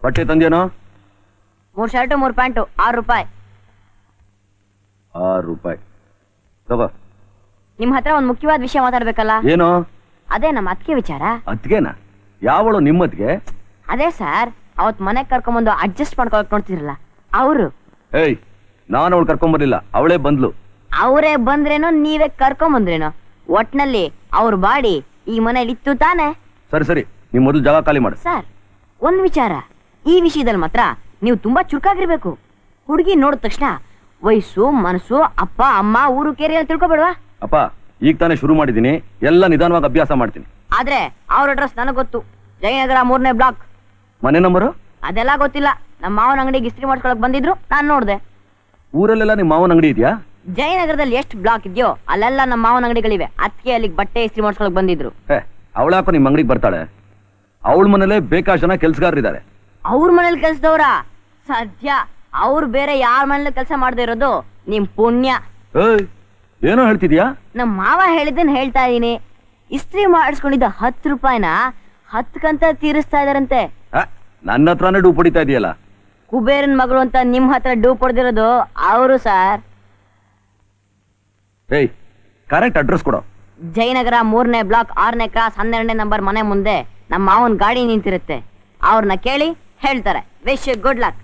ಬಟ್ಟೆ ತಂದೇನೋ? 3 shirt 3 pant ₹6. ₹6 ತಗೋ. ನಿಮ್ ಹತ್ರ ಒಂದ್ ಮುಖ್ಯವಾದ ವಿಷಯ ಮಾತಾಡ್ಬೇಕಲ್ಲ. ಏನೋ? ಅದೇ ನಮ್ಮ ಅತ್ತಿಗೆ ವಿಚಾರ. ಅತ್ಗೆನಾ? ಯಾವಳು ನಿಮ್ಮತ್ಗೆ? ಅದೇ ಸರ್, ಅವತ್ ಮನೆಗ್ ಕರ್ಕೊಂಬಂದು ಅಡ್ಜಸ್ಟ್ ಮಾಡ್ಕೊಳಕ್ ನೋಡ್ತಿರಲ್ಲ ಅವರು. ಏಯ್, ನಾನು ಅವಳು ಕರ್ಕೊಂಬರ್ಲಿಲ್ಲ, ಅವಳೇ ಬಂದ್ಲು. ಅವರೇ ಬಂದ್ರೇನೋ ನೀವೇ ಕರ್ಕೊಂಬಂದ್ರೇನೋ, ಒಟ್ನಲ್ಲಿ ಅವ್ರ ಬಾಡಿ ಈ ಮನೇಲಿ ಇತ್ತು ತಾನೆ. ಸರಿ, ನೀವ್ ಮೊದಲು ಜಾಗ ಖಾಲಿ ಮಾಡು. ಸರ್, ಒಂದ್ ವಿಚಾರ, ಈ ವಿಷಯದಲ್ಲಿ ಮಾತ್ರ ನೀವು ತುಂಬಾ ಚುರುಕಾಗಿರ್ಬೇಕು. ಹುಡುಗಿ ನೋಡಿದ ತಕ್ಷಣ ವಯಸ್ಸು, ಮನಸ್ಸು, ಅಪ್ಪ ಅಮ್ಮ, ಊರು ಕೇರಿ ಅಂತ ತಿಳ್ಕೊಬೇಡವಾ? ಅಪ್ಪ, ಈಗ ತಾನೇ ಶುರು ಮಾಡಿದೀನಿ, ಎಲ್ಲ ನಿಧಾನವಾಗಿ ಅಭ್ಯಾಸ ಮಾಡ್ತೀನಿ. ಆದ್ರೆ ಅವ್ರ ಅಡ್ರೆಸ್ ನನಗ್ ಗೊತ್ತು. ಜಯನಗರ 3ನೇ ಬ್ಲಾಕ್. ಮನೆ ನಂಬರು? ಅದೆಲ್ಲ ಗೊತ್ತಿಲ್ಲ. ನಮ್ಮ ಮಾವನ ಅಂಗಡಿಗೆ ಇಸ್ತ್ರಿ ಮಾಡ್ಕೊಳಕ್ ಬಂದಿದ್ರು, ನಾನ್ ನೋಡ್ದೆ. ಊರಲ್ಲೆಲ್ಲ ನಿಮ್ಮ ಮಾವನ ಅಂಗಡಿ ಇದೆಯಾ? ಜಯನಗರದಲ್ಲಿ ಎಷ್ಟು ಬ್ಲಾಕ್ ಇದೆಯೋ ಅಲ್ಲೆಲ್ಲ ನಮ್ಮ ಮಾವನ ಅಂಗಡಿಗಳಿವೆ. ಅದಕ್ಕೆ ಅಲ್ಲಿಗೆ ಬಟ್ಟೆ ಇಸ್ತ್ರಿ ಮಾಡ್ಕೊಳಕ್ ಬಂದಿದ್ರು. ಅವಳ್ಯಾಕೋ ನಿಮ್ ಅಂಗಡಿಗೆ ಬರ್ತಾಳೆ? ಅವಳ ಮನೇಲೆ ಬೇಕಾಷ್ಟು ಜನ ಕೆಲ್ಸಗಾರರಿದ್ದಾರೆ. ಅವ್ರ ಮನೇಲಿ ಕೆಲ್ಸದವ್ರ? ಸದ್ಯ ಅವ್ರು ಬೇರೆ ಯಾರ ಮನೇಲಿ ಕೆಲಸ ಮಾಡದೇ ಇರೋದು ನಿಮ್ ಪುಣ್ಯ. ಏನೋ ಹೇಳ್ತಿದ್ಯಾ? ನಮ್ ಮಾವ ಹೇಳಿದ್ದನ್ ಹೇಳ್ತಾ ಇದೀನಿ. ಇಸ್ತ್ರಿ ಮಾಡಿಸ್ಕೊಂಡಿದ್ದ ₹10 10 ಕಂತ ತೀರಿಸ್ತಾ ಇದಾರಂತೆ. ನನ್ನ ಹತ್ರನೇ ಡೂ ಹೊಡಿತಾ ಇದೆಯಲ್ಲ. ಕುಬೇರನ್ ಮಗಳು ಅಂತ ನಿಮ್ ಹತ್ರ ಡೂ ಹೊಡೆದಿರೋದು ಅವರು ಸರ್. ಕರೆಕ್ಟ್ ಅಡ್ರೆಸ್ ಕೊಡೋ. ಜಯನಗರ 3ನೇ ಬ್ಲಾಕ್ 6ನೇ ಕ್ರಾಸ್ 12ನೇ ನಂಬರ್ ಮನೆ ಮುಂದೆ ನಮ್ಮ ಮಾವನ್ ಗಾಡಿ ನಿಂತಿರುತ್ತೆ. ಅವ್ರನ್ನ ಕೇಳಿ ಹೇಳ್ತಾರೆ. Wish you good luck.